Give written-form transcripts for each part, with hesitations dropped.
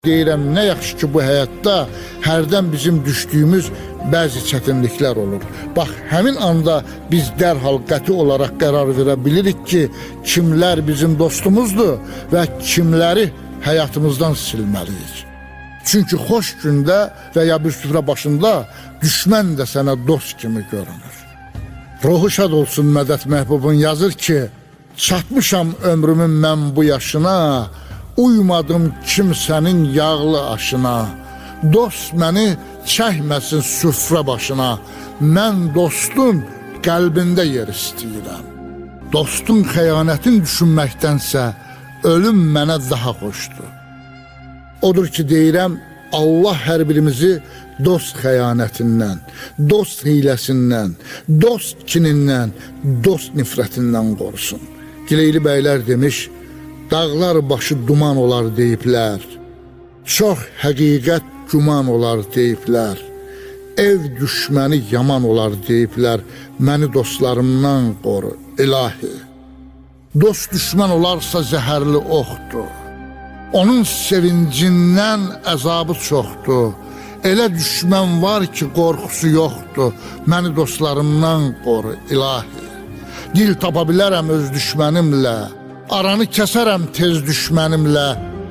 Deyirəm, nə yaxşı ki, bu həyatda hərdən bizim düşdüyümüz bəzi çətinliklər olur. Bax, həmin anda biz dərhal qəti olaraq qərar verə bilirik ki, kimlər bizim dostumuzdur və kimləri həyatımızdan silməliyik. Çünki xoş gündə və ya bir süfrə başında düşmən də sənə dost kimi görünür. Ruhu şad olsun Mədət Məhbubun yazır ki, çatmışam ömrümün mən bu yaşına, uymadım kimsənin yağlı aşına, dost məni çəkməsin süfrə başına, mən dostun qəlbində yer istəyirəm. Dostun xəyanətin düşünməkdənsə, ölüm mənə daha xoşdur. Odur ki, deyirəm, Allah hər birimizi dost xəyanətindən, dost hiləsindən, dost kinindən, dost nifrətindən qorusun. Gileyli bəylər demiş, dağlar başı duman olar deyiblər, çox həqiqət güman olar deyiblər, ev düşməni yaman olar deyiblər, məni dostlarımdan qoru, ilahi. Dost düşmən olarsa zəhərli oxdur, onun sevincindən əzabı çoxdur, elə düşmən var ki, qorxusu yoxdur, məni dostlarımdan qoru, ilahi. Dil tapa bilərəm öz düşmənimlə, aranı kəsərəm tez düşmənimlə,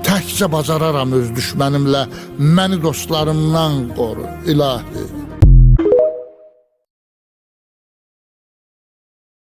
təkcə bacararam öz düşmənimlə, məni dostlarımdan qoru, ilahi.